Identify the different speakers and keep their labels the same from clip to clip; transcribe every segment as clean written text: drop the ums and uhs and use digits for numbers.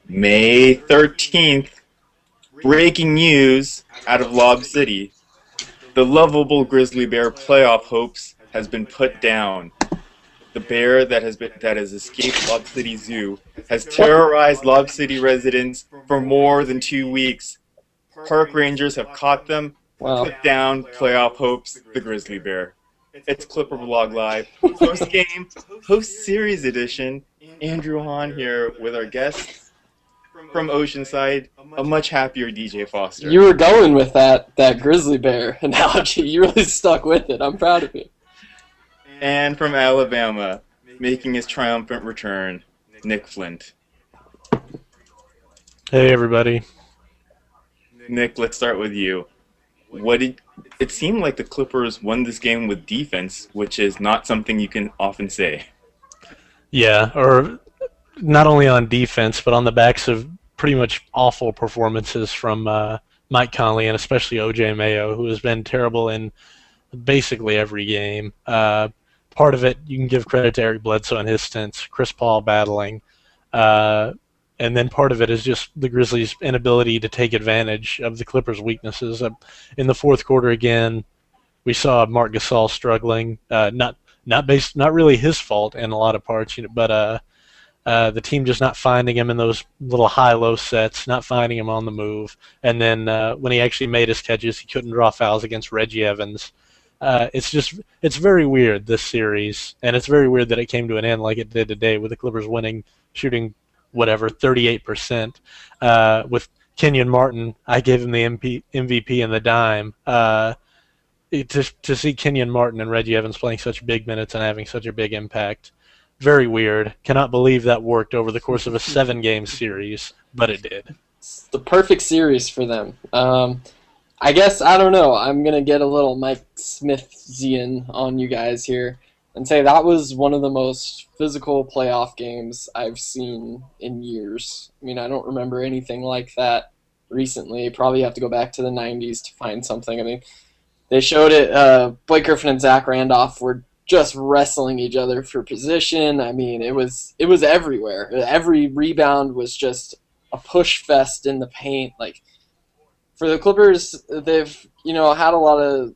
Speaker 1: May 13th, breaking news out of Lob City. The lovable grizzly bear playoff hopes has been put down. The bear that has escaped Lob City Zoo has terrorized Lob City residents for more than 2 weeks. Park rangers have caught them,
Speaker 2: Wow.
Speaker 1: put down playoff hopes, the grizzly bear. It's ClipperBlog Live, post-game, post-series edition. Andrew Hahn here with our guest from Oceanside, a much happier DJ Foster.
Speaker 2: You were going with that grizzly bear analogy. You really stuck with it. I'm proud of you.
Speaker 1: And from Alabama, making his triumphant return, Nick Flint.
Speaker 3: Hey, everybody.
Speaker 1: Nick, let's start with you. It seemed like the Clippers won this game with defense, which is not something you can often say.
Speaker 3: Yeah, or not only on defense, but on the backs of pretty much awful performances from Mike Conley and especially O.J. Mayo, who has been terrible in basically every game. Part of it, you can give credit to Eric Bledsoe and his stints, Chris Paul battling, and then part of it is just the Grizzlies' inability to take advantage of the Clippers' weaknesses. In the fourth quarter, again, we saw Marc Gasol struggling. Not really his fault in a lot of parts, but the team just not finding him in those little high-low sets, not finding him on the move. And then when he actually made his catches, he couldn't draw fouls against Reggie Evans. It's very weird, this series, and it's very weird that it came to an end like it did today with the Clippers shooting 38%. With Kenyon Martin, I gave him the MVP and the dime. To see Kenyon Martin and Reggie Evans playing such big minutes and having such a big impact, very weird. Cannot believe that worked over the course of a 7-game series, but it did.
Speaker 2: It's the perfect series for them. I guess, I don't know, I'm going to get a little Mike Smithian on you guys here and say that was one of the most physical playoff games I've seen in years. I mean, I don't remember anything like that recently. Probably have to go back to the 90s to find something. I mean, they showed it, Blake Griffin and Zach Randolph were just wrestling each other for position. I mean, it was everywhere. Every rebound was just a push fest in the paint. Like, for the Clippers, they've had a lot of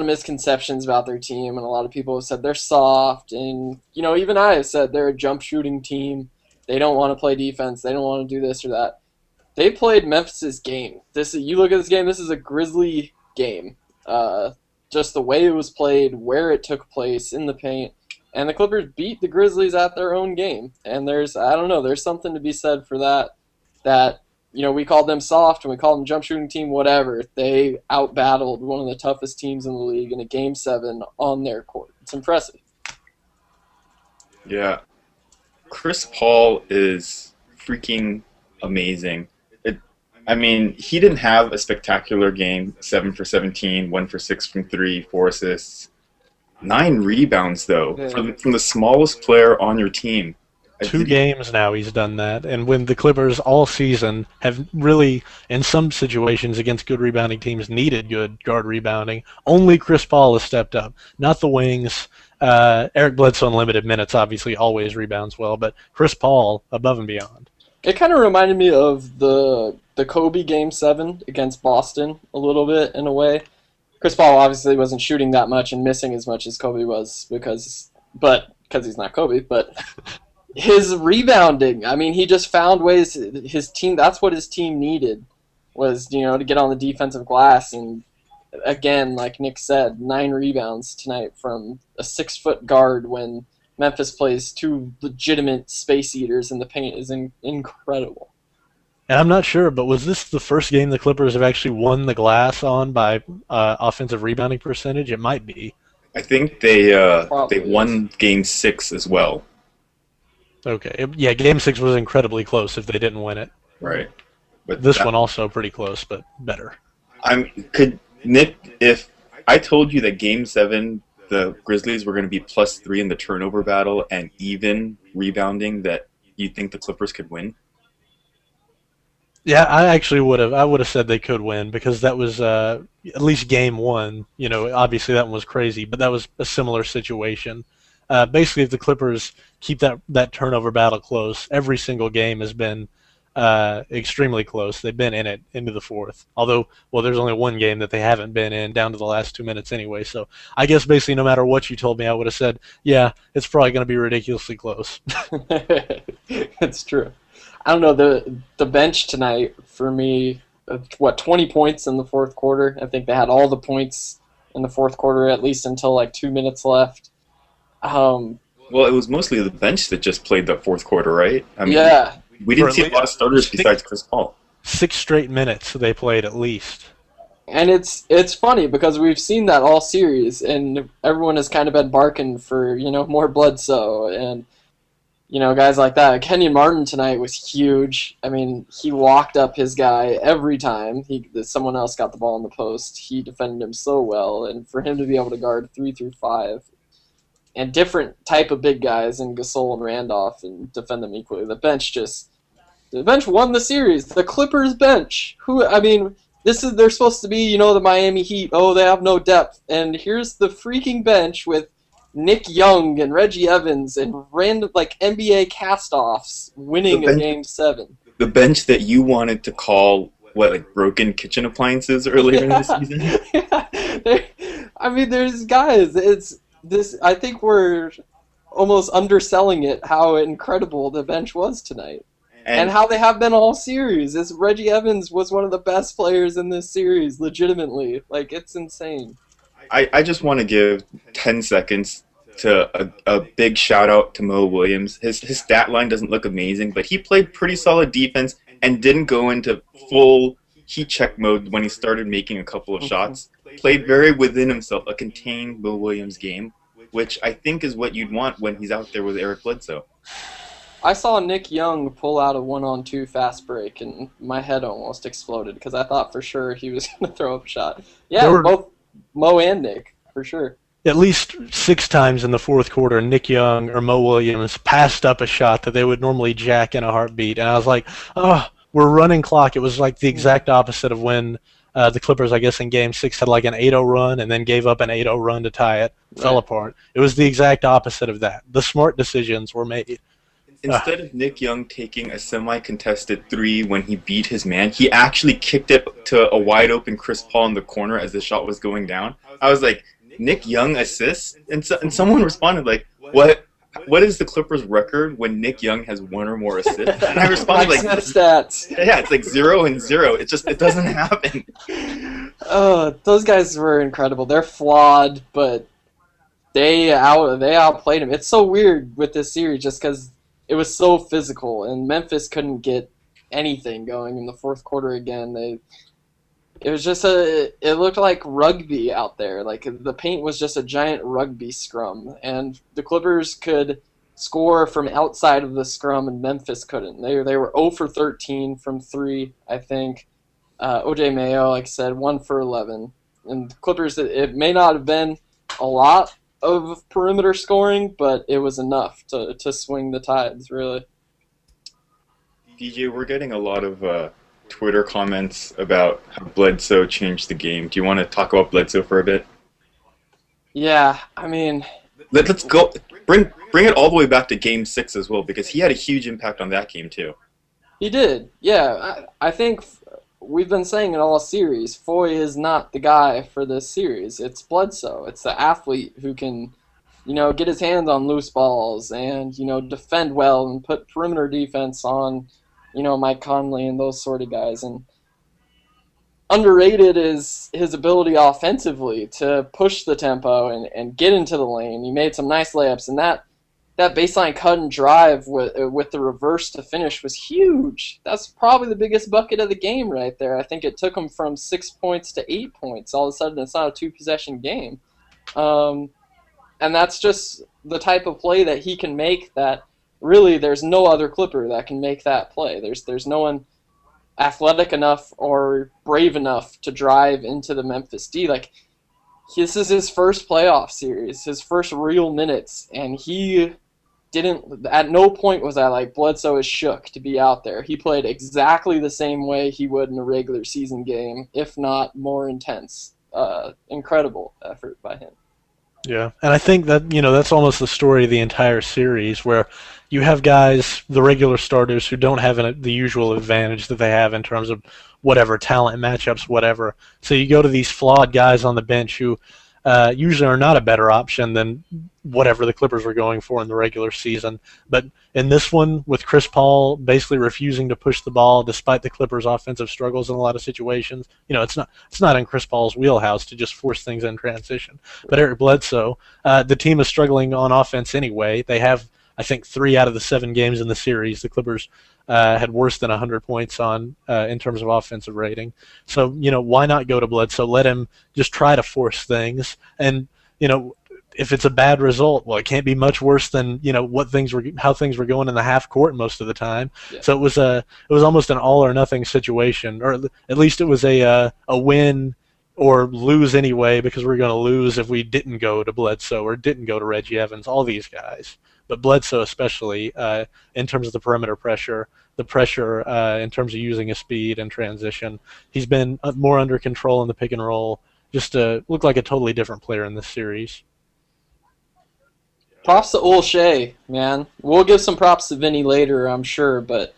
Speaker 2: misconceptions about their team, and a lot of people have said they're soft, and even I have said they're a jump shooting team. They don't want to play defense. They don't want to do this or that. They played Memphis's game. You look at this game. This is a Grizzly game. Just the way it was played, where it took place in the paint, and the Clippers beat the Grizzlies at their own game. And there's something to be said for that. That we called them soft and we called them jump shooting team, whatever. They out-battled one of the toughest teams in the league in a Game 7 on their court. It's impressive.
Speaker 1: Yeah. Chris Paul is freaking amazing. He didn't have a spectacular game, 7 for 17, 1 for 6 from 3, 4 assists. 9 rebounds, though, from the smallest player on your team.
Speaker 3: 2 games now he's done that, and when the Clippers all season have really, in some situations against good rebounding teams, needed good guard rebounding, only Chris Paul has stepped up, not the wings. Eric Bledsoe in limited minutes obviously always rebounds well, but Chris Paul above and beyond.
Speaker 2: It kind of reminded me of the Kobe Game 7 against Boston a little bit in a way. Chris Paul obviously wasn't shooting that much and missing as much as Kobe was because he's not Kobe, but his rebounding, I mean, he just found ways. His team, that's what his team needed, was to get on the defensive glass. And again, like Nick said, 9 rebounds tonight from a 6-foot guard when Memphis plays 2 legitimate space eaters in the paint is incredible.
Speaker 3: And I'm not sure, but was this the first game the Clippers have actually won the glass on by offensive rebounding percentage? It might be.
Speaker 1: I think they won Game 6 as well.
Speaker 3: Okay. Yeah, Game 6 was incredibly close if they didn't win it.
Speaker 1: Right. But
Speaker 3: this one also pretty close, but better.
Speaker 1: Nick, if I told you that Game 7 the Grizzlies were going to be +3 in the turnover battle and even rebounding, that you think the Clippers could win?
Speaker 3: Yeah, I actually would have. I would have said they could win because that was at least Game 1. Obviously that one was crazy, but that was a similar situation. Basically, if the Clippers keep that turnover battle close, every single game has been extremely close. They've been in it into the fourth. Although, well, there's only one game that they haven't been in down to the last 2 minutes anyway. So I guess basically no matter what you told me, I would have said, yeah, it's probably going to be ridiculously close.
Speaker 2: It's true. I don't know, the bench tonight for me, 20 points in the fourth quarter. I think they had all the points in the fourth quarter, at least until like 2 minutes left.
Speaker 1: Well, it was mostly the bench that just played the fourth quarter, right? I mean,
Speaker 2: yeah.
Speaker 1: we didn't see a lot of starters besides Chris Paul.
Speaker 3: 6 straight minutes they played at least.
Speaker 2: And it's funny because we've seen that all series, and everyone has kind of been barking for, more Bledsoe and, guys like that. Kenyon Martin tonight was huge. I mean, he locked up his guy every time someone else got the ball in the post. He defended him so well, and for him to be able to guard 3 through 5 and different type of big guys in Gasol and Randolph and defend them equally. The bench won the series. The Clippers bench. They're supposed to be, the Miami Heat. Oh, they have no depth. And here's the freaking bench with Nick Young and Reggie Evans and random NBA cast-offs winning a Game 7.
Speaker 1: The bench that you wanted to call broken kitchen appliances earlier in the season.
Speaker 2: Yeah, there's guys. I think we're almost underselling it. How incredible the bench was tonight. And how they have been all series. Reggie Evans was one of the best players in this series, legitimately. It's insane.
Speaker 1: I just want to give 10 seconds to a big shout-out to Mo Williams. His stat line doesn't look amazing, but he played pretty solid defense and didn't go into full heat check mode when he started making a couple of shots. Played very within himself, a contained Mo Williams game, which I think is what you'd want when he's out there with Eric Bledsoe.
Speaker 2: I saw Nick Young pull out a 1-on-2 fast break, and my head almost exploded because I thought for sure he was going to throw up a shot. Yeah, both Mo and Nick, for sure.
Speaker 3: At least 6 times in the fourth quarter, Nick Young or Mo Williams passed up a shot that they would normally jack in a heartbeat. And I was like, oh, we're running clock. It was like the exact opposite of when the Clippers, I guess, in Game 6 had like an 8-0 run and then gave up an 8-0 run to tie it. Right. Fell apart. It was the exact opposite of that. The smart decisions were made.
Speaker 1: Instead of Nick Young taking a semi-contested 3 when he beat his man, he actually kicked it to a wide-open Chris Paul in the corner as the shot was going down. I was like, Nick Young assists? And someone responded like, what is the Clippers' record when Nick Young has 1 or more assists? And I responded like,
Speaker 2: stats.
Speaker 1: Yeah, it's like 0 and 0. It doesn't happen.
Speaker 2: Those guys were incredible. They're flawed, but they outplayed him. It's so weird with this series just because it was so physical, and Memphis couldn't get anything going in the fourth quarter again. It looked like rugby out there. The paint was just a giant rugby scrum, and the Clippers could score from outside of the scrum, and Memphis couldn't. They were 0 for 13 from 3, I think. OJ Mayo, like I said, 1 for 11. And the Clippers, it may not have been a lot of perimeter scoring, but it was enough to swing the tides, really.
Speaker 1: DJ, we're getting a lot of Twitter comments about how Bledsoe changed the game. Do you want to talk about Bledsoe for a bit?
Speaker 2: Yeah,
Speaker 1: let's go. Bring it all the way back to Game 6 as well, because he had a huge impact on that game too.
Speaker 2: He did. Yeah, I think we've been saying it all series. Foy is not the guy for this series. It's Bledsoe. It's the athlete who can, get his hands on loose balls and, defend well and put perimeter defense on, Mike Conley and those sort of guys. And underrated is his ability offensively to push the tempo and get into the lane. He made some nice layups, and that baseline cut and drive with the reverse to finish was huge. That's probably the biggest bucket of the game right there. I think it took him from 6 points to 8 points. All of a sudden, it's not a 2-possession game. And that's just the type of play that he can make that really there's no other Clipper that can make that play. There's no one athletic enough or brave enough to drive into the Memphis D. This is his first playoff series, his first real minutes, and he didn't. At no point was I like, Bledsoe is shook to be out there. He played exactly the same way he would in a regular season game, if not more intense. Incredible effort by him.
Speaker 3: Yeah, and I think that that's almost the story of the entire series, where you have guys, the regular starters, who don't have the usual advantage that they have in terms of whatever talent matchups, whatever. So you go to these flawed guys on the bench who usually are not a better option than whatever the Clippers were going for in the regular season. But in this one, with Chris Paul basically refusing to push the ball despite the Clippers' offensive struggles in a lot of situations, it's not in Chris Paul's wheelhouse to just force things in transition. But Eric Bledsoe, the team is struggling on offense anyway. They have, I think, 3 out of the 7 games in the series, the Clippers had worse than 100 points on in terms of offensive rating. So, why not go to Bledsoe? Let him just try to force things. And, if it's a bad result, well, it can't be much worse than how things were going in the half court most of the time.
Speaker 2: Yeah.
Speaker 3: So it was almost an all or nothing situation, or at least it was a win or lose anyway, because we're going to lose if we didn't go to Bledsoe or didn't go to Reggie Evans, all these guys. But Bledsoe especially, in terms of the perimeter pressure, the pressure in terms of using his speed and transition, he's been more under control in the pick and roll. Just looked like a totally different player in this series.
Speaker 2: Props to Olshey, man. We'll give some props to Vinny later, I'm sure, but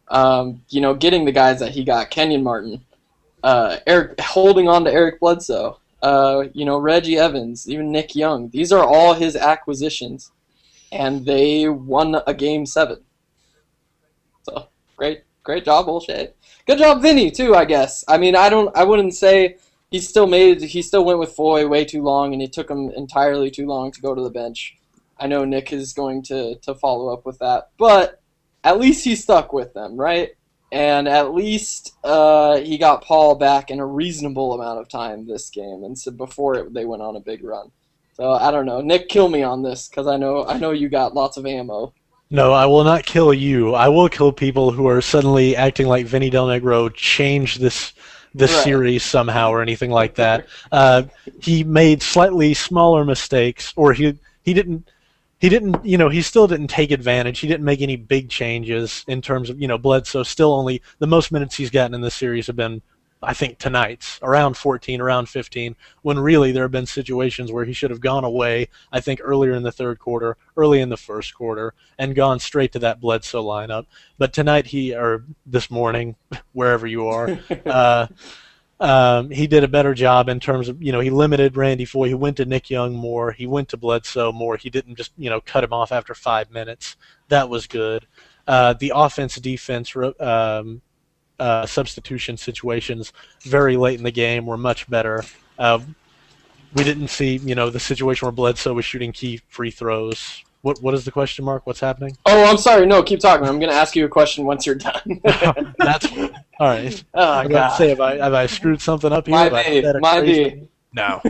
Speaker 2: getting the guys that he got, Kenyon Martin, Eric, holding on to Eric Bledsoe, Reggie Evans, even Nick Young. These are all his acquisitions, and they won a Game 7. So great job, Olshey. Good job, Vinny, too, I guess. I mean, I wouldn't say he still went with Foy way too long, and it took him entirely too long to go to the bench. I know Nick is going to follow up with that, but at least he stuck with them, right? And at least he got Paul back in a reasonable amount of time this game, and so before they went on a big run. So I don't know, Nick, kill me on this, because I know you got lots of ammo.
Speaker 3: No, I will not kill you. I will kill people who are suddenly acting like Vinny Del Negro changed this
Speaker 2: Right.
Speaker 3: series somehow or anything like that. He made slightly smaller mistakes, or he didn't. He still didn't take advantage. He didn't make any big changes in terms of, Bledsoe still only, the most minutes he's gotten in this series have been, I think, tonight's, around 14, around 15, when really there have been situations where he should have gone away, I think, earlier in the third quarter, early in the first quarter, and gone straight to that Bledsoe lineup. But tonight or this morning, wherever you are, he did a better job in terms of, he limited Randy Foye. He went to Nick Young more. He went to Bledsoe more. He didn't just, cut him off after 5 minutes. That was good. The offense-defense substitution situations very late in the game were much better. We didn't see, the situation where Bledsoe was shooting key free throws. What is the question mark? What's happening?
Speaker 2: Oh, I'm sorry. No, keep talking. I'm going to ask you a question once you're done.
Speaker 3: That's all right.
Speaker 2: Oh, God.
Speaker 3: Say, have I screwed something up here?
Speaker 2: Might be.
Speaker 3: No.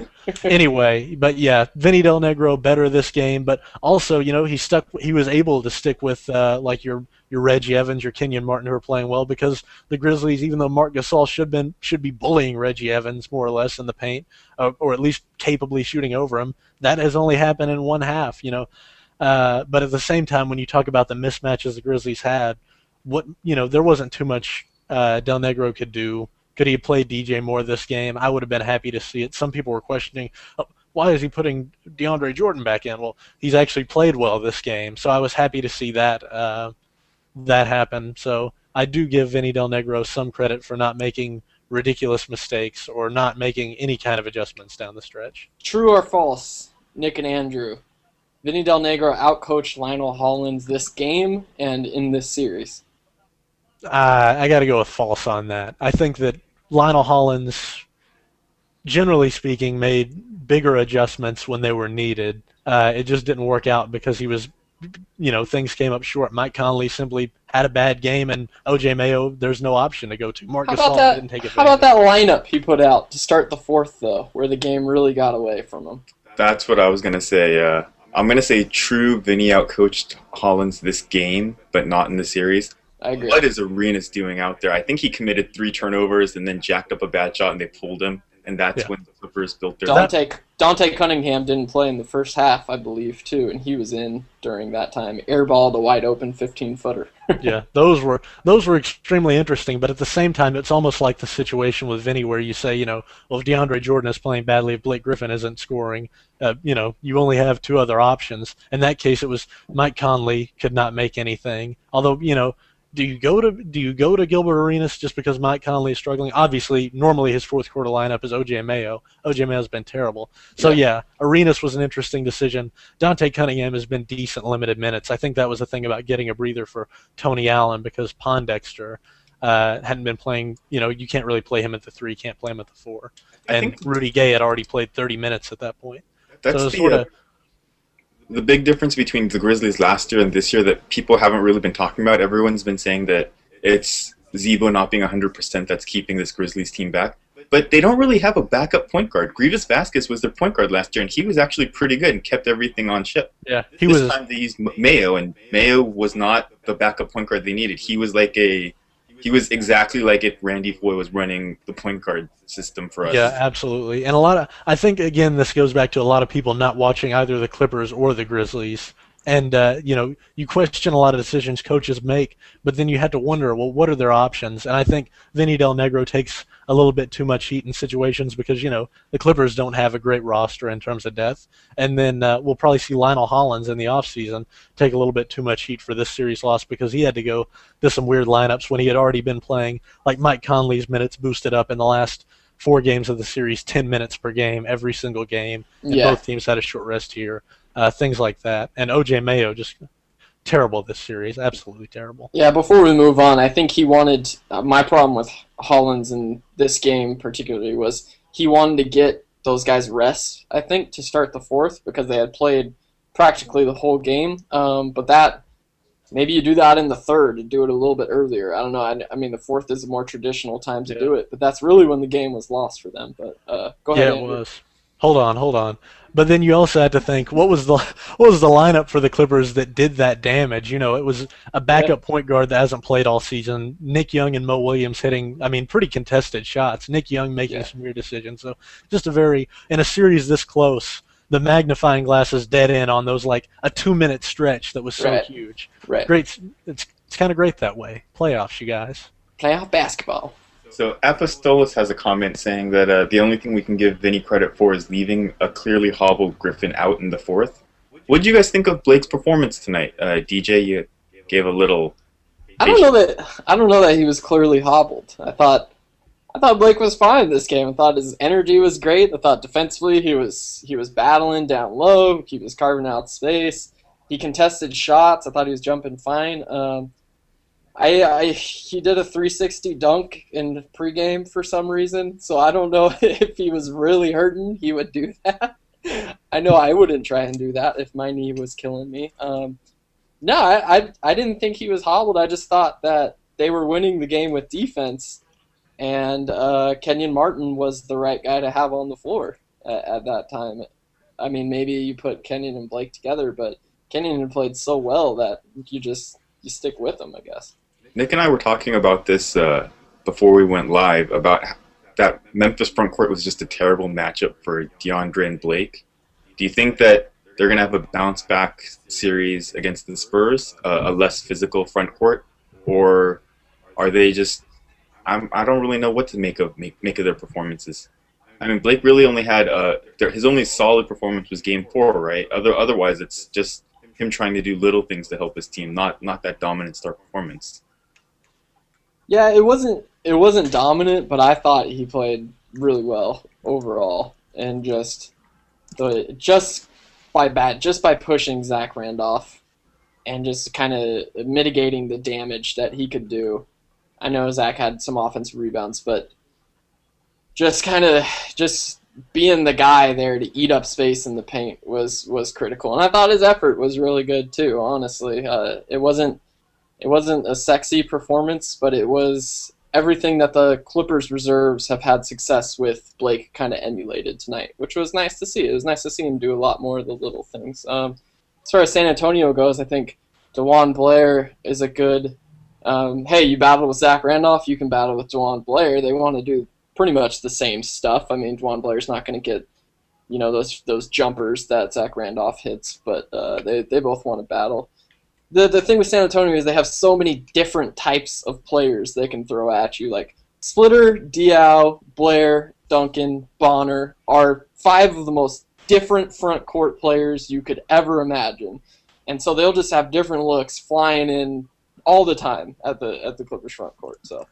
Speaker 3: Anyway, but yeah, Vinny Del Negro better this game, but also, he was able to stick with like your Reggie Evans, your Kenyon Martin, who are playing well, because the Grizzlies, even though Marc Gasol should be bullying Reggie Evans more or less in the paint, or at least capably shooting over him, that has only happened in one half, but at the same time, when you talk about the mismatches the Grizzlies had, there wasn't too much Del Negro could do. Could he have played DJ more this game? I would have been happy to see it. Some people were questioning, why is he putting DeAndre Jordan back in? Well, he's actually played well this game, so I was happy to see that happen. So I do give Vinny Del Negro some credit for not making ridiculous mistakes or not making any kind of adjustments down the stretch.
Speaker 2: True or false, Nick and Andrew? Vinny Del Negro outcoached Lionel Hollins this game and in this series.
Speaker 3: I got to go with false on that. I think that Lionel Hollins, generally speaking, made bigger adjustments when they were needed. It just didn't work out because he was, things came up short. Mike Conley simply had a bad game, and O.J. Mayo, there's no option to go to. Marc Gasol didn't take advantage.
Speaker 2: How about that lineup he put out to start the fourth, though, where the game really got away from him?
Speaker 1: That's what I was going to say. I'm going to say true, Vinny outcoached Hollins this game, but not in the series.
Speaker 2: I agree.
Speaker 1: What is Arenas doing out there? I think he committed 3 turnovers and then jacked up a bad shot and they pulled him. and that's
Speaker 3: Yeah.
Speaker 1: when the Clippers built their.
Speaker 2: Dante Cunningham didn't play in the first half, I believe, too, and he was in during that time. Airballed a wide open 15-footer.
Speaker 3: Yeah, those were extremely interesting, but at the same time, it's almost like the situation with Vinny, where you say, well, if DeAndre Jordan is playing badly, if Blake Griffin isn't scoring, you only have two other options. In that case, it was Mike Conley could not make anything. Although, do you go to Gilbert Arenas just because Mike Conley is struggling? Obviously, normally his fourth quarter lineup is OJ Mayo. OJ Mayo's been terrible. So yeah, Arenas was an interesting decision. Dante Cunningham has been decent limited minutes. I think that was the thing about getting a breather for Tony Allen, because Pondexter hadn't been playing. You can't really play him at the 3, can't play him at the 4. And Rudy Gay had already played 30 minutes at that point.
Speaker 1: That's the big difference between the Grizzlies last year and this year that people haven't really been talking about. Everyone's been saying that it's Zebo not being 100% that's keeping this Grizzlies team back. But they don't really have a backup point guard. Grievous Vasquez was their point guard last year, and he was actually pretty good and kept everything on ship.
Speaker 3: Yeah,
Speaker 1: this time they used Mayo, and Mayo was not the backup point guard they needed. He was exactly like if Randy Foye was running the point guard system for us.
Speaker 3: Yeah, absolutely. And I think, again, this goes back to a lot of people not watching either the Clippers or the Grizzlies. And, you question a lot of decisions coaches make, but then you had to wonder, well, what are their options? And I think Vinny Del Negro takes a little bit too much heat in situations because, the Clippers don't have a great roster in terms of depth. And then we'll probably see Lionel Hollins in the offseason take a little bit too much heat for this series loss because he had to go to some weird lineups when he had already been playing, like Mike Conley's minutes boosted up in the last 4 games of the series, 10 minutes per game, every single game. And both teams had a short rest here. Things like that. And OJ Mayo just terrible this series, absolutely terrible.
Speaker 2: Yeah, before we move on, I think he wanted, my problem with Hollins in this game particularly was he wanted to get those guys rest, I think, to start the fourth because they had played practically the whole game. But that, maybe you do that in the third and do it a little bit earlier. I don't know. I mean, the fourth is a more traditional time to do it, but that's really when the game was lost for them. But go ahead, Andrew.
Speaker 3: Yeah, it was. Hold on. But then you also had to think, what was the lineup for the Clippers that did that damage? It was a backup point guard that hasn't played all season. Nick Young and Mo Williams hitting, pretty contested shots. Nick Young making some weird decisions. So just in a series this close, the magnifying glass is dead in on those, like a 2-minute stretch that was so huge.
Speaker 2: Right.
Speaker 3: Great. It's kind of great that way. Playoffs, you guys.
Speaker 2: Playoff basketball.
Speaker 1: So Apostolos has a comment saying that the only thing we can give Vinny credit for is leaving a clearly hobbled Griffin out in the fourth. What did you guys think of Blake's performance tonight? DJ, you gave a little.
Speaker 2: I don't know that he was clearly hobbled. I thought Blake was fine in this game. I thought his energy was great. I thought defensively he was battling down low. He was carving out space. He contested shots. I thought he was jumping fine. He did a 360 dunk in pregame for some reason, so I don't know if he was really hurting, he would do that. I know I wouldn't try and do that if my knee was killing me. No, I didn't think he was hobbled. I just thought that they were winning the game with defense, and Kenyon Martin was the right guy to have on the floor at that time. I mean, maybe you put Kenyon and Blake together, but Kenyon had played so well that you stick with him, I guess.
Speaker 1: Nick and I were talking about this before we went live, about that Memphis front court was just a terrible matchup for DeAndre and Blake. Do you think that they're going to have a bounce-back series against the Spurs, a less physical front court, or are they just I don't really know what to make of their performances. I mean, Blake really only had his only solid performance was Game 4, right? Otherwise, it's just him trying to do little things to help his team, not that dominant star performance.
Speaker 2: Yeah, it wasn't dominant, but I thought he played really well overall, and just by pushing Zach Randolph and just kind of mitigating the damage that he could do. I know Zach had some offensive rebounds, but just being the guy there to eat up space in the paint was critical, and I thought his effort was really good too. Honestly, it wasn't a sexy performance, but it was everything that the Clippers reserves have had success with. Blake kind of emulated tonight, which was nice to see. It was nice to see him do a lot more of the little things. As far as San Antonio goes, I think DeJuan Blair is a good. Hey, you battled with Zach Randolph, you can battle with DeJuan Blair. They want to do pretty much the same stuff. I mean, Juwan Blair's not going to get, those jumpers that Zach Randolph hits, but they both want to battle. The thing with San Antonio is they have so many different types of players they can throw at you. Like Splitter, Diaw, Blair, Duncan, Bonner are 5 of the most different front court players you could ever imagine. And so they'll just have different looks flying in all the time at the Clippers front court. So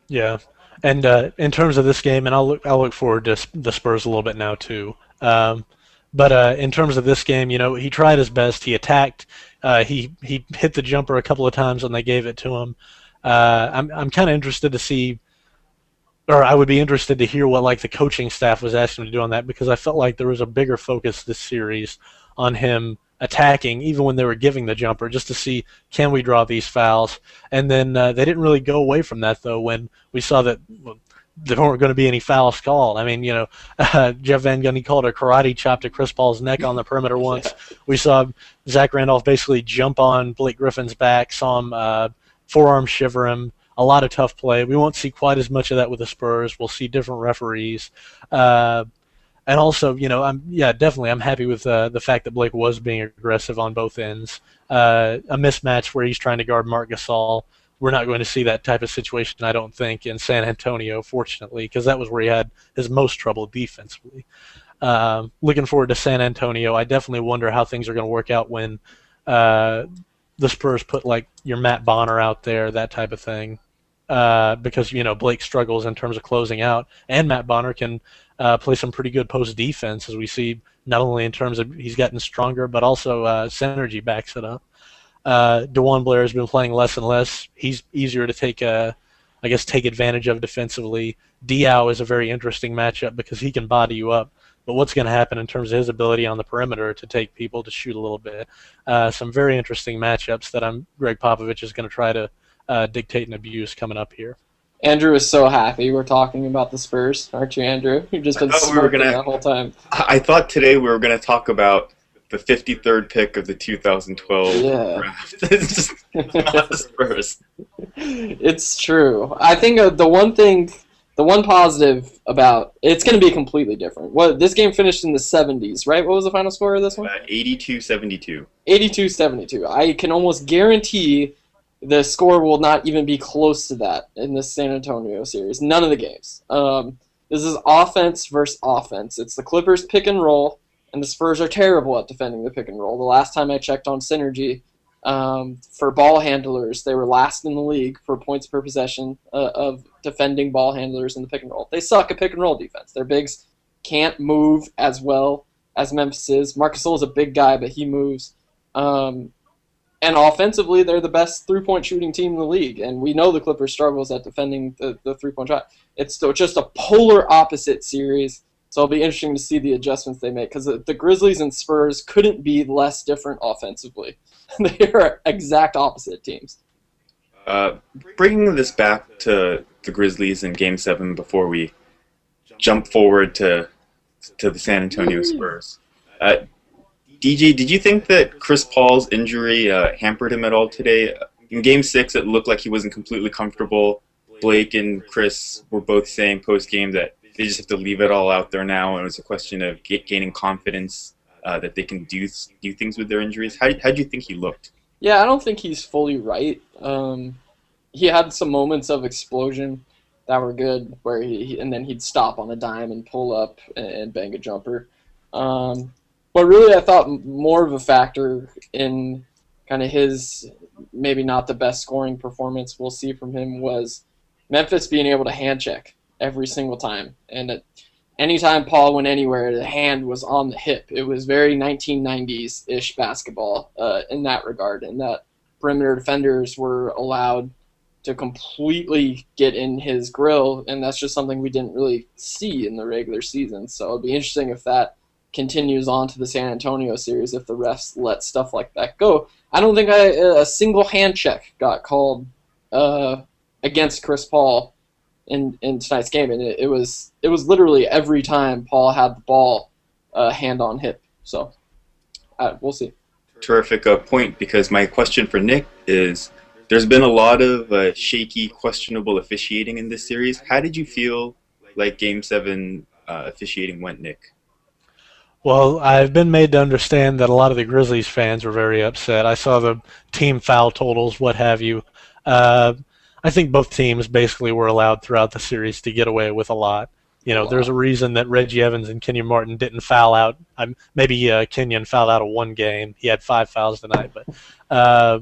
Speaker 3: Yeah, and in terms of this game, and I'll look forward to the Spurs a little bit now too. But in terms of this game, he tried his best. He attacked. He hit the jumper a couple of times when they gave it to him. I'm kind of interested to see, or I would be interested to hear what the coaching staff was asking him to do on that, because I felt like there was a bigger focus this series on him attacking, even when they were giving the jumper, just to see, can we draw these fouls? And then they didn't really go away from that, though, when we saw that there weren't going to be any fouls called. I mean, Jeff Van Gundy called a karate chop to Chris Paul's neck on the perimeter once. Yeah. We saw Zach Randolph basically jump on Blake Griffin's back, saw him forearm shiver him. A lot of tough play. We won't see quite as much of that with the Spurs. We'll see different referees. And also, I'm happy with the fact that Blake was being aggressive on both ends. A mismatch where he's trying to guard Marc Gasol. We're not going to see that type of situation, I don't think, in San Antonio, fortunately, because that was where he had his most trouble defensively. Looking forward to San Antonio. I definitely wonder how things are going to work out when the Spurs put your Matt Bonner out there, that type of thing. Because Blake struggles in terms of closing out, and Matt Bonner can play some pretty good post defense, as we see, not only in terms of he's gotten stronger, but also synergy backs it up. DeJuan Blair has been playing less and less. He's easier to take advantage of defensively. Diaw is a very interesting matchup because he can body you up. But what's going to happen in terms of his ability on the perimeter to take people to shoot a little bit? Some very interesting matchups that Greg Popovich is going to try to dictate and abuse coming up here.
Speaker 2: Andrew is so happy we're talking about the Spurs, aren't you, Andrew? You've just been smirking the whole time.
Speaker 1: I thought today we were going to talk about the 53rd pick of the 2012 draft. It's just not the Spurs.
Speaker 2: It's true. I think the one positive about it's going to be completely different. This game finished in the 70s, right? What was the final score of this one?
Speaker 1: 82-72.
Speaker 2: 82-72. I can almost guarantee the score will not even be close to that in this San Antonio series. None of the games. This is offense versus offense. It's the Clippers pick and roll, and the Spurs are terrible at defending the pick and roll. The last time I checked on Synergy, for ball handlers, they were last in the league for points per possession of defending ball handlers in the pick and roll. They suck at pick and roll defense. Their bigs can't move as well as Memphis is. Marc Gasol is a big guy, but he moves. And offensively, they're the best three-point shooting team in the league. And we know the Clippers struggles at defending the three-point shot. It's still just a polar opposite series. So it'll be interesting to see the adjustments they make. Because the Grizzlies and Spurs couldn't be less different offensively. They are exact opposite teams.
Speaker 1: Bringing this back to the Grizzlies in Game 7 before we jump forward to the San Antonio Spurs. DJ, did you think that Chris Paul's injury hampered him at all today? In Game 6, it looked like he wasn't completely comfortable. Blake and Chris were both saying post-game that they just have to leave it all out there now, and it was a question of gaining confidence that they can do things with their injuries. How do you think he looked?
Speaker 2: Yeah, I don't think he's fully right. He had some moments of explosion that were good, where and then he'd stop on a dime and pull up and bang a jumper. But really, I thought more of a factor in kind of his maybe not the best scoring performance we'll see from him was Memphis being able to hand check every single time. And anytime Paul went anywhere, the hand was on the hip. It was very 1990s-ish basketball in that regard, and that perimeter defenders were allowed to completely get in his grill, and that's just something we didn't really see in the regular season. So it'll be interesting if that continues on to the San Antonio series if the refs let stuff like that go. I don't think a single hand check got called against Chris Paul in tonight's game, and it was literally every time Paul had the ball hand on hip. So we'll see.
Speaker 1: Terrific point, because my question for Nick is, there's been a lot of shaky, questionable officiating in this series. How did you feel like Game 7 officiating went, Nick?
Speaker 3: Well, I've been made to understand that a lot of the Grizzlies fans were very upset. I saw the team foul totals, what have you. Uh, I think both teams basically were allowed throughout the series to get away with a lot. You know, there's a reason that Reggie Evans and Kenyon Martin didn't foul out. Maybe Kenyon fouled out of one game. He had 5 fouls tonight, but I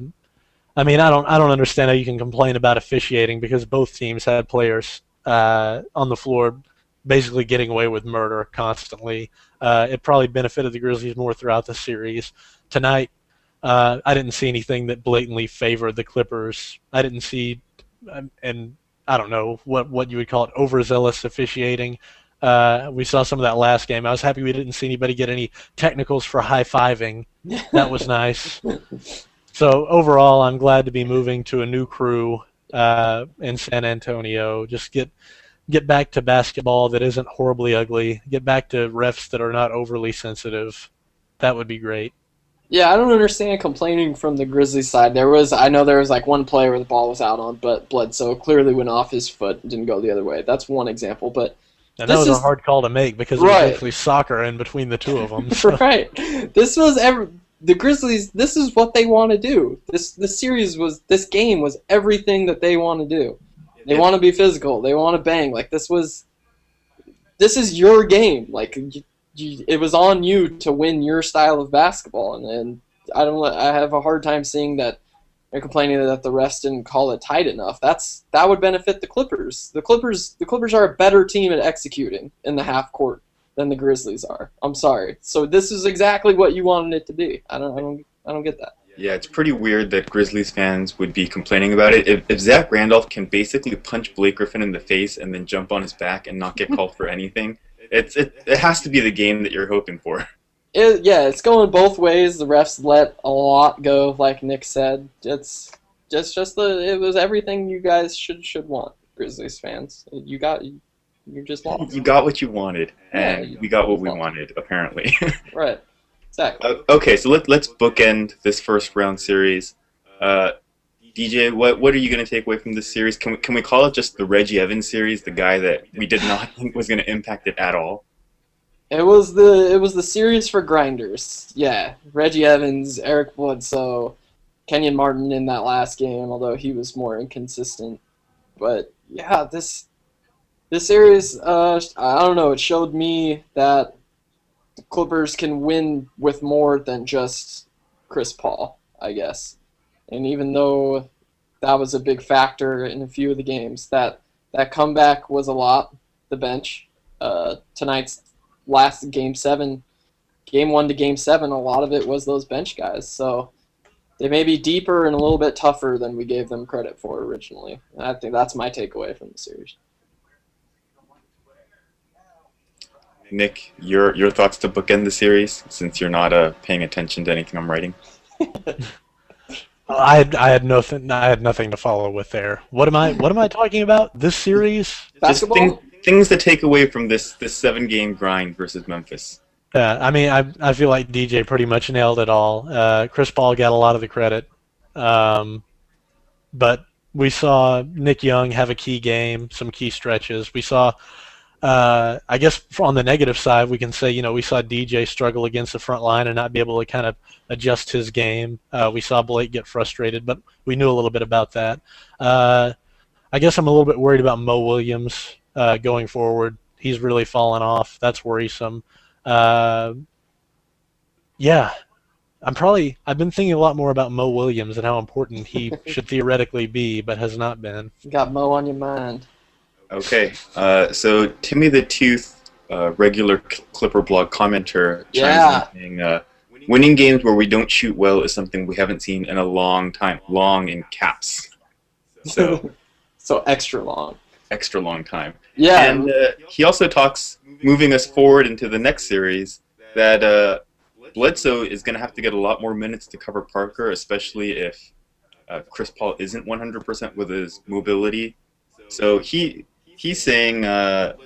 Speaker 3: don't understand how you can complain about officiating because both teams had players on the floor basically getting away with murder constantly. It probably benefited the Grizzlies more throughout the series. Tonight, I didn't see anything that blatantly favored the Clippers. I didn't see, and I don't know what you would call it, overzealous officiating. We saw some of that last game. I was happy we didn't see anybody get any technicals for high-fiving. That was nice. So overall, I'm glad to be moving to a new crew in San Antonio. Just get back to basketball that isn't horribly ugly. Get back to refs that are not overly sensitive. That would be great.
Speaker 2: Yeah, I don't understand complaining from the Grizzlies side. I know there was like one play where the ball was out on, but Bledsoe clearly went off his foot and didn't go the other way. That's one example, but
Speaker 3: and that was a hard call to make because it was actually soccer in between the two of them. So.
Speaker 2: Right. The Grizzlies. This is what they want to do. This game was everything that they want to do. They want to be physical. They want to bang. Like this is your game. Like it was on you to win your style of basketball, and I have a hard time seeing that they're complaining that the refs didn't call it tight enough. That would benefit the Clippers. The Clippers are a better team at executing in the half court than the Grizzlies are. I'm sorry. So this is exactly what you wanted it to be. I don't get that.
Speaker 1: Yeah, it's pretty weird that Grizzlies fans would be complaining about it. If Zach Randolph can basically punch Blake Griffin in the face and then jump on his back and not get called for anything, it has to be the game that you're hoping for.
Speaker 2: It's going both ways. The refs let a lot go, like Nick said. It was everything you guys should want, Grizzlies fans. You just lost.
Speaker 1: You got what you wanted, and we got what we wanted, apparently.
Speaker 2: Right. Exactly.
Speaker 1: Okay, so let's bookend this first round series. DJ, what are you going to take away from this series? Can we call it just the Reggie Evans series, the guy that we did not think was going to impact it at all?
Speaker 2: It was the series for grinders. Yeah, Reggie Evans, Eric Bledsoe, Kenyon Martin in that last game, although he was more inconsistent. But yeah, this series, I don't know. It showed me that the Clippers can win with more than just Chris Paul, I guess. And even though that was a big factor in a few of the games, that comeback was a lot. The bench, tonight's last Game 1 to Game 7, a lot of it was those bench guys. So they may be deeper and a little bit tougher than we gave them credit for originally. And I think that's my takeaway from the series.
Speaker 1: Nick, your thoughts to bookend the series, since you're not paying attention to anything I'm writing.
Speaker 3: I had nothing to follow with there. What am I talking about? This series?
Speaker 2: Basketball?
Speaker 1: Just things to take away from this 7-game grind versus Memphis.
Speaker 3: I feel like DJ pretty much nailed it all. Chris Paul got a lot of the credit, but we saw Nick Young have a key game, some key stretches. We saw. I guess on the negative side, we can say, we saw DJ struggle against the front line and not be able to kind of adjust his game. We saw Blake get frustrated, but we knew a little bit about that. I guess I'm a little bit worried about Mo Williams going forward. He's really fallen off. That's worrisome. I've been thinking a lot more about Mo Williams and how important he should theoretically be, but has not been.
Speaker 2: You got Mo on your mind.
Speaker 1: Okay, so Timmy the Tooth, regular ClipperBlog commenter, chimes in saying, winning games where we don't shoot well is something we haven't seen in a long time. Long in caps. So,
Speaker 2: so extra long.
Speaker 1: Extra long time.
Speaker 2: Yeah.
Speaker 1: And he also talks, moving us forward into the next series, that Bledsoe is going to have to get a lot more minutes to cover Parker, especially if Chris Paul isn't 100% with his mobility. So he's saying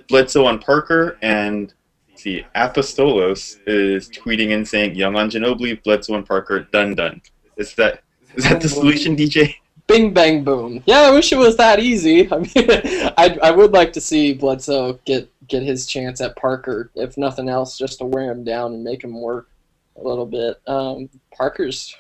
Speaker 1: Bledsoe on Parker, and Apostolos is tweeting and saying Young on Ginobili, Bledsoe on Parker, done. Is that the solution, DJ?
Speaker 2: Bing, bang, boom. Yeah, I wish it was that easy. I mean, I would like to see Bledsoe get his chance at Parker, if nothing else, just to wear him down and make him work a little bit. Parker's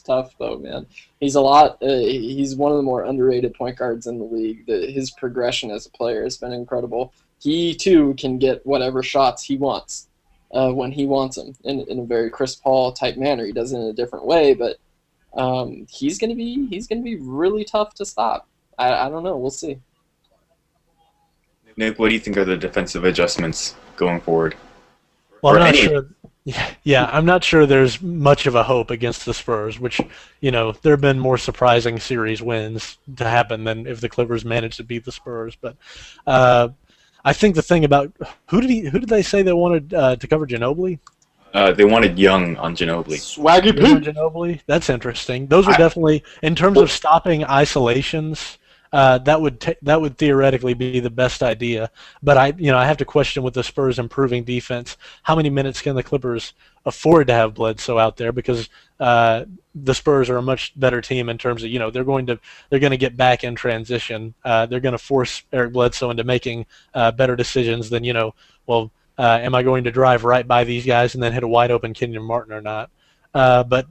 Speaker 2: tough though, man. He's he's one of the more underrated point guards in the league. His progression as a player has been incredible. He too can get whatever shots he wants when he wants them in a very Chris Paul type manner. He does it in a different way, but he's gonna be really tough to stop. I don't know. We'll see.
Speaker 1: Nick, what do you think are the defensive adjustments going forward?
Speaker 3: Well,
Speaker 1: Or
Speaker 3: I'm not
Speaker 1: any-
Speaker 3: sure. Yeah, I'm not sure there's much of a hope against the Spurs, which, there have been more surprising series wins to happen than if the Clippers managed to beat the Spurs. But I think the thing about who did they say they wanted to cover Ginobili?
Speaker 1: They wanted Young on Ginobili.
Speaker 2: Swaggy
Speaker 3: Young
Speaker 2: P.
Speaker 3: Ginobili? That's interesting. Those are definitely, in terms of stopping isolations, that would theoretically be the best idea. But I have to question with the Spurs improving defense, how many minutes can the Clippers afford to have Bledsoe out there? Because the Spurs are a much better team in terms of they're going to get back in transition. They're going to force Eric Bledsoe into making better decisions than am I going to drive right by these guys and then hit a wide open Kenyon Martin or not? But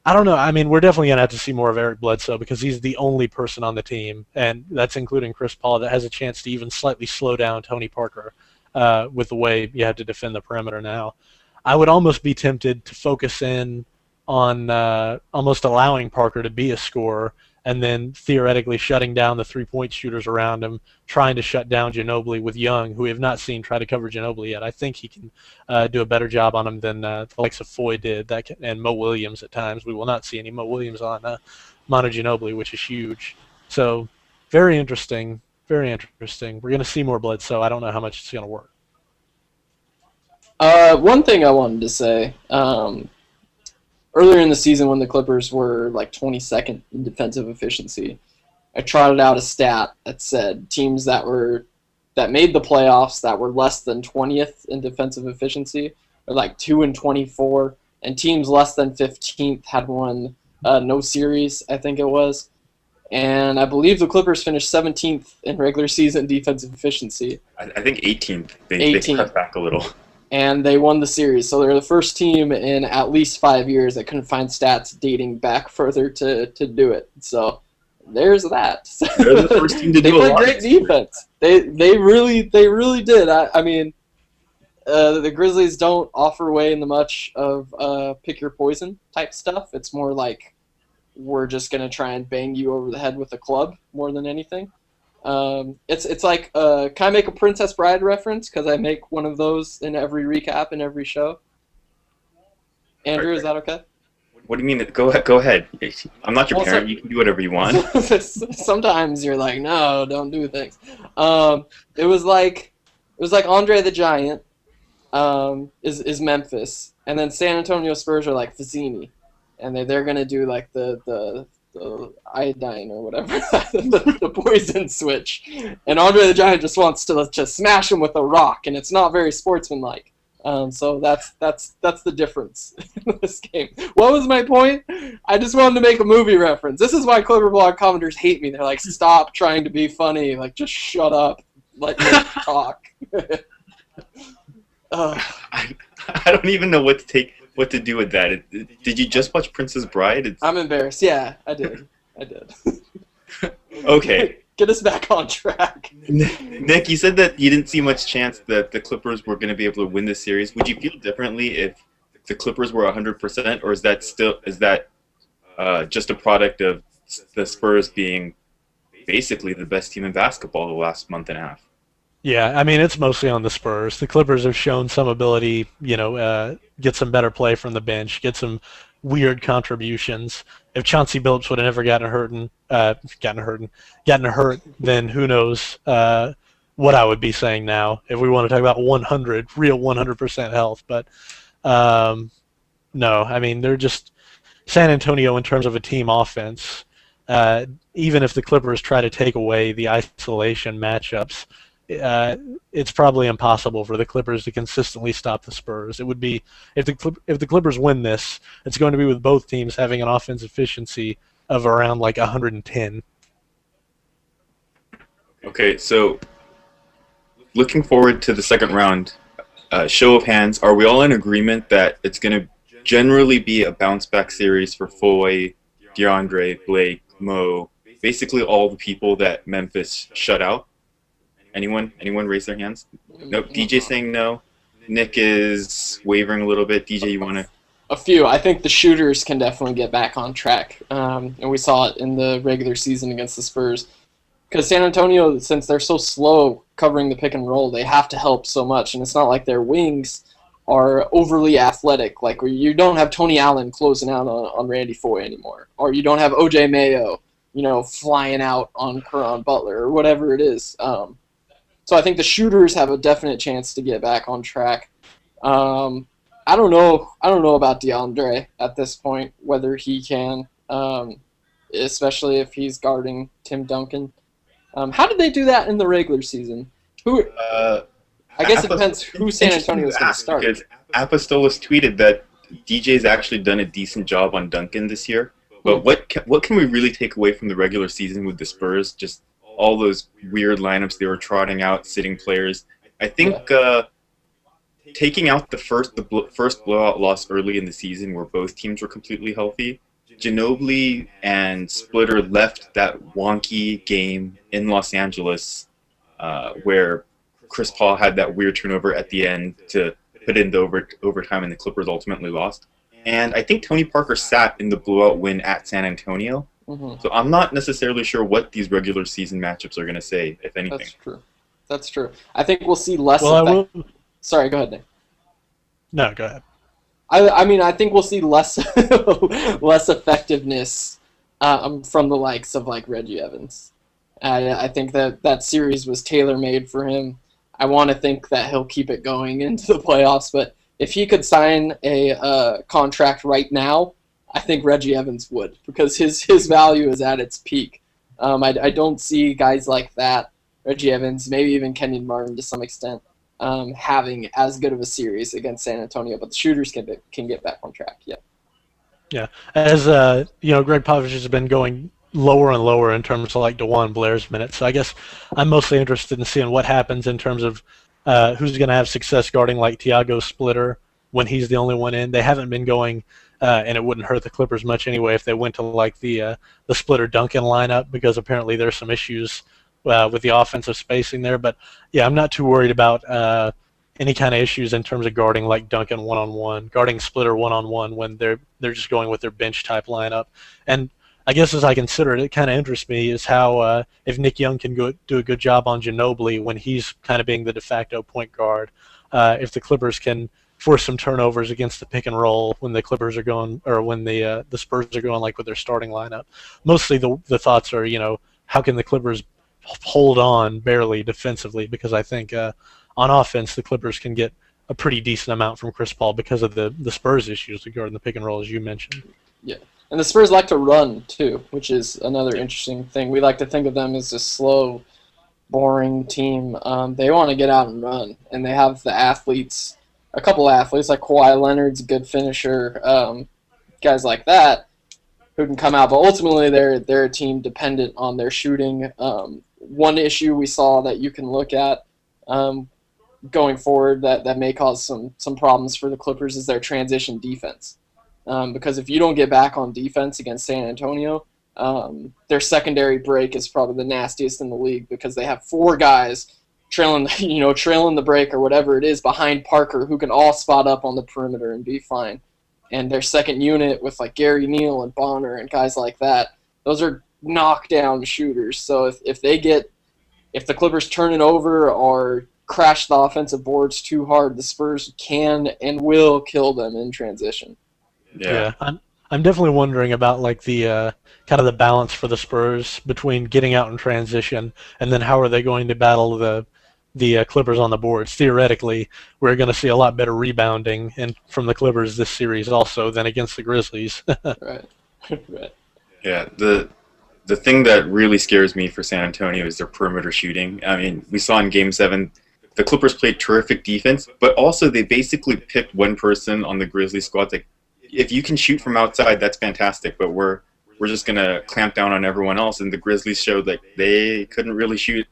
Speaker 3: I don't know. I mean, we're definitely going to have to see more of Eric Bledsoe because he's the only person on the team, and that's including Chris Paul, that has a chance to even slightly slow down Tony Parker with the way you have to defend the perimeter now. I would almost be tempted to focus in on almost allowing Parker to be a scorer and then theoretically shutting down the three-point shooters around him, trying to shut down Ginobili with Young, who we have not seen try to cover Ginobili yet. I think he can do a better job on him than the likes of Foy did, and Mo Williams at times. We will not see any Mo Williams on Manu Ginobili, which is huge. So very interesting, very interesting. We're going to see more Bledsoe. I don't know how much it's going to work.
Speaker 2: One thing I wanted to say, earlier in the season when the Clippers were like 22nd in defensive efficiency, I trotted out a stat that said teams that made the playoffs that were less than 20th in defensive efficiency are like 2-24, and teams less than 15th had won no series, I think it was. And I believe the Clippers finished 17th in regular season defensive efficiency.
Speaker 1: I think 18th. They
Speaker 2: 18th.
Speaker 1: cut back a little.
Speaker 2: And they won the series. So they're the first team in at least 5 years that couldn't find stats dating back further to do it. So there's that.
Speaker 1: They're the first team to
Speaker 2: They
Speaker 1: do a
Speaker 2: played
Speaker 1: lot.
Speaker 2: great defense. They really did. I mean, the Grizzlies don't offer way in the much of pick your poison type stuff. It's more like we're just gonna try and bang you over the head with a club more than anything. It's like, can I make a Princess Bride reference? Because I make one of those in every recap in every show. Andrew, is that okay?
Speaker 1: What do you mean? Go ahead. I'm not your
Speaker 2: Also-
Speaker 1: parent. You can do whatever you want.
Speaker 2: Sometimes you're like, no, don't do things. It was like Andre the Giant is Memphis, and then San Antonio Spurs are like Fazzini, and they're gonna do like the iodine or whatever, the poison switch, and Andre the Giant just wants to just smash him with a rock, and it's not very sportsmanlike. So that's the difference in this game. What was my point? I just wanted to make a movie reference. This is why ClipperBlog commenters hate me. They're like, stop trying to be funny. Like, just shut up. Let me talk.
Speaker 1: I don't even know what to do with that. Did you just watch Princess Bride?
Speaker 2: I'm embarrassed. Yeah, I did.
Speaker 1: Okay.
Speaker 2: Get us back on track.
Speaker 1: Nick, you said that you didn't see much chance that the Clippers were going to be able to win this series. Would you feel differently if the Clippers were 100%, or is that just a product of the Spurs being basically the best team in basketball the last month and a half?
Speaker 3: Yeah, I mean, it's mostly on the Spurs. The Clippers have shown some ability, get some better play from the bench, get some weird contributions. If Chauncey Billups would have never gotten hurt, then who knows what I would be saying now if we want to talk about 100% health. But no, I mean, they're just San Antonio in terms of a team offense. Even if the Clippers try to take away the isolation matchups, it's probably impossible for the Clippers to consistently stop the Spurs. It would be if the Clippers win this, it's going to be with both teams having an offense efficiency of around like 110.
Speaker 1: Okay, so looking forward to the second round, show of hands, are we all in agreement that it's going to generally be a bounce-back series for Foy, DeAndre, Blake, Mo, basically all the people that Memphis shut out? Anyone raise their hands? Nope. DJ saying no. Nick is wavering a little bit. DJ, you want to?
Speaker 2: A few. I think the shooters can definitely get back on track, and we saw it in the regular season against the Spurs. Because San Antonio, since they're so slow covering the pick and roll, they have to help so much, and it's not like their wings are overly athletic. Like you don't have Tony Allen closing out on Randy Foy anymore, or you don't have OJ Mayo, flying out on Caron Butler or whatever it is. So I think the shooters have a definite chance to get back on track. I don't know about DeAndre at this point, whether he can, especially if he's guarding Tim Duncan. How did they do that in the regular season? I guess it depends who San Antonio is going to start.
Speaker 1: Because Apostolos tweeted that DJ's actually done a decent job on Duncan this year. But what can we really take away from the regular season with the Spurs? Just all those weird lineups they were trotting out, sitting players. I think taking out the first blowout loss early in the season where both teams were completely healthy, Ginobili and Splitter left that wonky game in Los Angeles where Chris Paul had that weird turnover at the end to put in the overtime, and the Clippers ultimately lost. And I think Tony Parker sat in the blowout win at San Antonio. Mm-hmm. So I'm not necessarily sure what these regular season matchups are going to say, if anything.
Speaker 2: That's true. I think we'll see less. Sorry, go ahead, Nick.
Speaker 3: No, go ahead.
Speaker 2: I think we'll see less effectiveness from the likes of like Reggie Evans. I think that series was tailor-made for him. I want to think that he'll keep it going into the playoffs, but if he could sign a contract right now, I think Reggie Evans would, because his value is at its peak. I don't see guys like that, Reggie Evans, maybe even Kenyon Martin to some extent, having as good of a series against San Antonio, but the shooters can get back on track.
Speaker 3: Yeah, as Greg Popovich has been going lower and lower in terms of like DeJuan Blair's minutes. So I guess I'm mostly interested in seeing what happens in terms of who's going to have success guarding like Tiago Splitter when he's the only one in. They haven't been going, and it wouldn't hurt the Clippers much anyway if they went to like the Splitter Duncan lineup, because apparently there's some issues with the offensive spacing there. But yeah, I'm not too worried about any kind of issues in terms of guarding like Duncan one-on-one, guarding Splitter one-on-one when they're just going with their bench type lineup. And I guess as I consider it, it kind of interests me is how if Nick Young can do a good job on Ginobili when he's kind of being the de facto point guard, if the Clippers can force some turnovers against the pick and roll when the Clippers are going, or when the Spurs are going like with their starting lineup. Mostly the thoughts are, how can the Clippers hold on barely defensively, because I think on offense the Clippers can get a pretty decent amount from Chris Paul because of the Spurs issues regarding the pick and roll, as you mentioned.
Speaker 2: Yeah. And the Spurs like to run, too, which is another interesting thing. We like to think of them as a slow, boring team. They want to get out and run, and they have the athletes, a couple athletes, like Kawhi Leonard's a good finisher, guys like that, who can come out. But ultimately, they're a team dependent on their shooting. One issue we saw that you can look at going forward that may cause some problems for the Clippers is their transition defense. Because if you don't get back on defense against San Antonio, their secondary break is probably the nastiest in the league, because they have four guys trailing the break or whatever it is behind Parker who can all spot up on the perimeter and be fine. And their second unit with like Gary Neal and Bonner and guys like that, those are knockdown shooters. So if the Clippers turn it over or crash the offensive boards too hard, the Spurs can and will kill them in transition.
Speaker 3: Yeah, I'm definitely wondering about like the kind of the balance for the Spurs between getting out in transition and then how are they going to battle the Clippers on the boards. Theoretically, we're going to see a lot better rebounding from the Clippers this series also than against the Grizzlies.
Speaker 2: Right.
Speaker 1: Yeah, the thing that really scares me for San Antonio is their perimeter shooting. I mean, we saw in Game 7, the Clippers played terrific defense, but also they basically picked one person on the Grizzlies squad. Like, if you can shoot from outside, that's fantastic, but we're we're just gonna clamp down on everyone else. And the Grizzlies showed like they couldn't really shoot,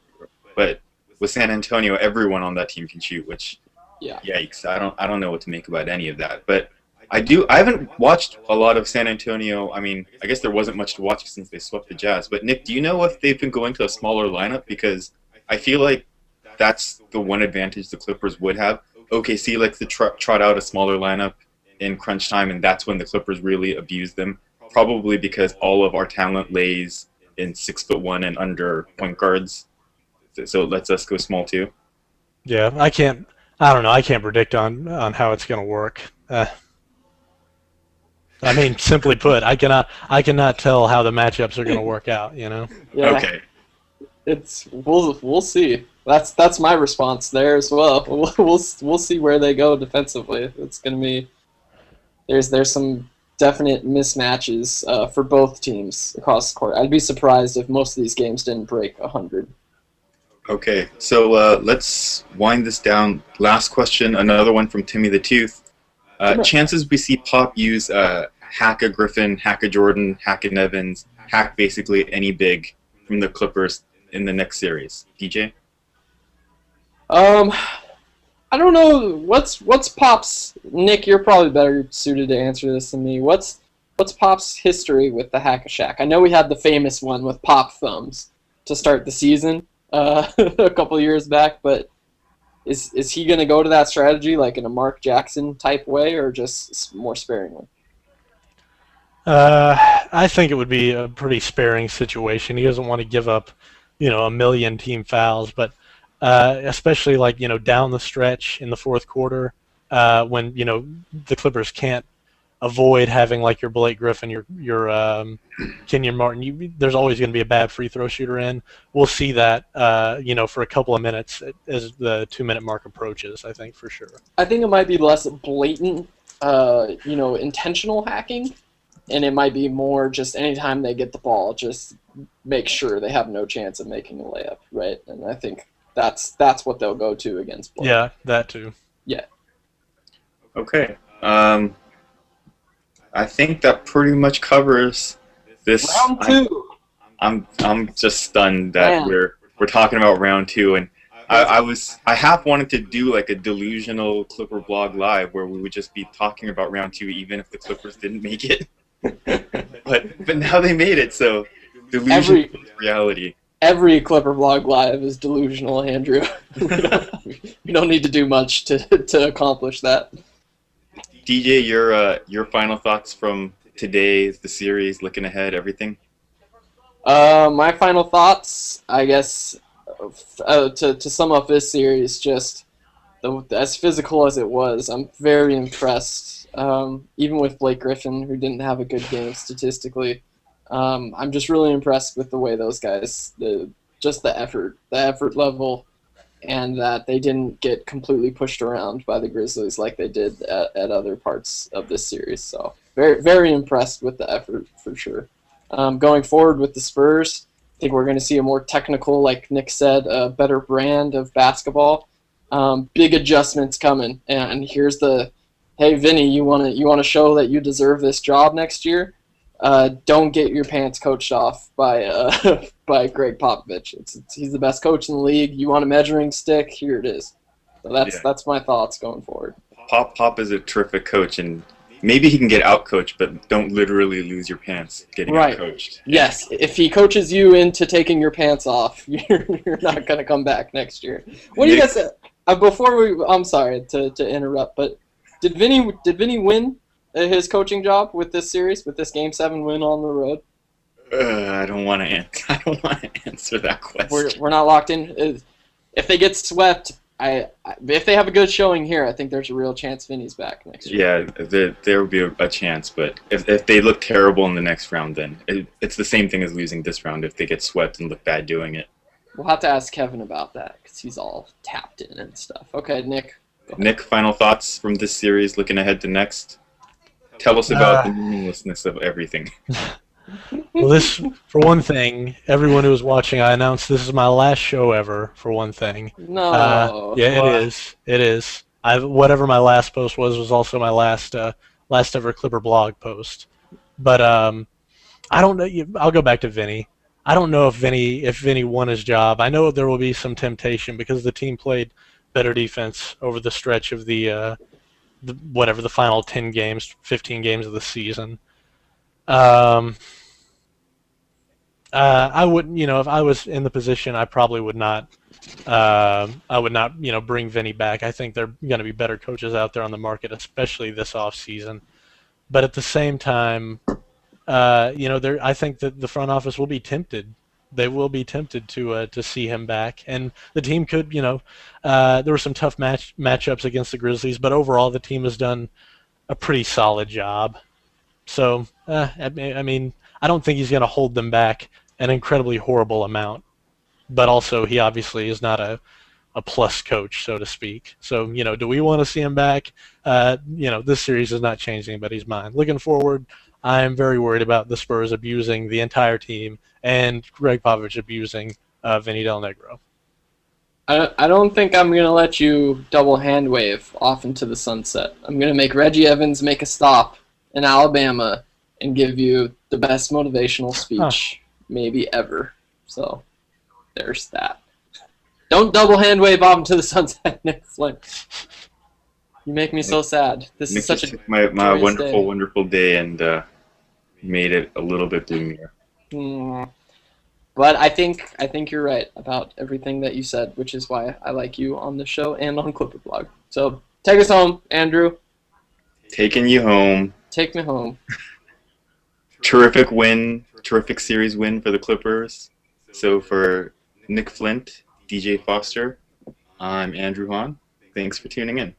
Speaker 1: but with San Antonio, everyone on that team can shoot. Which,
Speaker 2: Yeah.
Speaker 1: yikes! I don't know what to make about any of that. But I haven't watched a lot of San Antonio. I mean, I guess there wasn't much to watch since they swept the Jazz. But Nick, do you know if they've been going to a smaller lineup? Because I feel like that's the one advantage the Clippers would have. OKC likes to trot out a smaller lineup in crunch time, and that's when the Clippers really abuse them. Probably because all of our talent lays in 6'1" and under point guards, so it lets us go small too.
Speaker 3: Yeah, I don't know. I can't predict on how it's going to work. I mean, simply put, I cannot tell how the matchups are going to work out. You know.
Speaker 2: Yeah.
Speaker 1: Okay.
Speaker 2: We'll see. That's my response there as well. We'll see where they go defensively. It's gonna be there's some definite mismatches for both teams across the court. I'd be surprised if most of these games didn't break 100.
Speaker 1: Okay, so let's wind this down. Last question, another one from Timmy the Tooth. Chances we see Pop use hack a Griffin, hack a Jordan, hack a Evans, hack basically any big from the Clippers in the next series. DJ?
Speaker 2: I don't know. What's Pop's, Nick, you're probably better suited to answer this than me. What's Pop's history with the Hack-a-Shack? I know we had the famous one with Pop Thumbs to start the season a couple years back, but is he going to go to that strategy like in a Mark Jackson type way or just more sparingly?
Speaker 3: I think it would be a pretty sparing situation. He doesn't want to give up, a million team fouls, but especially like down the stretch in the fourth quarter when the Clippers can't avoid having like your Blake Griffin, your Kenyon Martin. There's always going to be a bad free throw shooter in. We'll see that for a couple of minutes as the 2-minute mark approaches. I think for sure.
Speaker 2: I think it might be less blatant, intentional hacking. And it might be more just anytime they get the ball, just make sure they have no chance of making a layup, right? And I think that's what they'll go to against Blake.
Speaker 3: Yeah, that too.
Speaker 2: Yeah.
Speaker 1: Okay. I think that pretty much covers this.
Speaker 2: Round 2.
Speaker 1: I'm just stunned that we're talking about round 2, and I half wanted to do like a delusional Clipper blog live where we would just be talking about round 2 even if the Clippers didn't make it. but now they made it, so delusion is reality.
Speaker 2: Every ClipperBlog live is delusional, Andrew. We don't need to do much to accomplish that.
Speaker 1: DJ, your final thoughts from today, the series, looking ahead, everything?
Speaker 2: My final thoughts, I guess, to sum up this series, just as physical as it was, I'm very impressed. Even with Blake Griffin, who didn't have a good game statistically, I'm just really impressed with the way those guys, the effort level, and that they didn't get completely pushed around by the Grizzlies like they did at other parts of this series. So very, very impressed with the effort for sure. Going forward with the Spurs, I think we're going to see a more technical, like Nick said, a better brand of basketball. Big adjustments coming, and here's the. Hey, Vinny, you want to show that you deserve this job next year? Don't get your pants coached off by by Greg Popovich. He's the best coach in the league. You want a measuring stick? Here it is. So that's my thoughts going forward.
Speaker 1: Pop is a terrific coach, and maybe he can get out-coached, but don't literally lose your pants getting out-coached.
Speaker 2: Yes, if he coaches you into taking your pants off, you're not going to come back next year. What do you guys say? I'm sorry to interrupt, but did Vinny win his coaching job with this series, with this Game 7 win on the road?
Speaker 1: I don't want to answer that question.
Speaker 2: We're not locked in. If they get swept, if they have a good showing here, I think there's a real chance Vinny's back next year.
Speaker 1: Yeah, there would be a chance, but if they look terrible in the next round, then it's the same thing as losing this round if they get swept and look bad doing it.
Speaker 2: We'll have to ask Kevin about that because he's all tapped in and stuff. Okay, Nick.
Speaker 1: Nick, final thoughts from this series, looking ahead to next? Tell us about the meaninglessness of everything.
Speaker 3: Well, for one thing, everyone who was watching, I announced this is my last show ever, for one thing.
Speaker 2: No.
Speaker 3: Yeah, it is. Whatever my last post was also my last ever ClipperBlog post. But I don't know. I'll go back to Vinny. I don't know if Vinny won his job. I know there will be some temptation because the team played better defense over the stretch of the final 10 games, 15 games of the season. Um, I wouldn't, if I was in the position, I probably would not. I would not, bring Vinny back. I think there are going to be better coaches out there on the market, especially this off season. But at the same time, I think that the front office will be tempted. They will be tempted to see him back, and the team could, there were some tough matchups against the Grizzlies, but overall the team has done a pretty solid job. So, I mean, I don't think he's going to hold them back an incredibly horrible amount, but also he obviously is not a plus coach, so to speak. So, do we want to see him back? This series is not changing anybody's mind. Looking forward, I'm very worried about the Spurs abusing the entire team and Greg Popovich abusing Vinny Del Negro.
Speaker 2: I don't think I'm going to let you double hand wave off into the sunset. I'm going to make Reggie Evans make a stop in Alabama and give you the best motivational speech maybe ever. So there's that. Don't double hand wave off into the sunset, Nick Flint. You make me so sad. This
Speaker 1: Nick
Speaker 2: is such
Speaker 1: just
Speaker 2: a
Speaker 1: took my wonderful,
Speaker 2: day.
Speaker 1: wonderful day and made it a little bit gloomier.
Speaker 2: But I think you're right about everything that you said, which is why I like you on the show and on ClipperBlog. So take us home, Andrew.
Speaker 1: Taking you home.
Speaker 2: Take me home.
Speaker 1: Terrific win, terrific series win for the Clippers. So for Nick Flint, DJ Foster, I'm Andrew Hahn. Thanks for tuning in.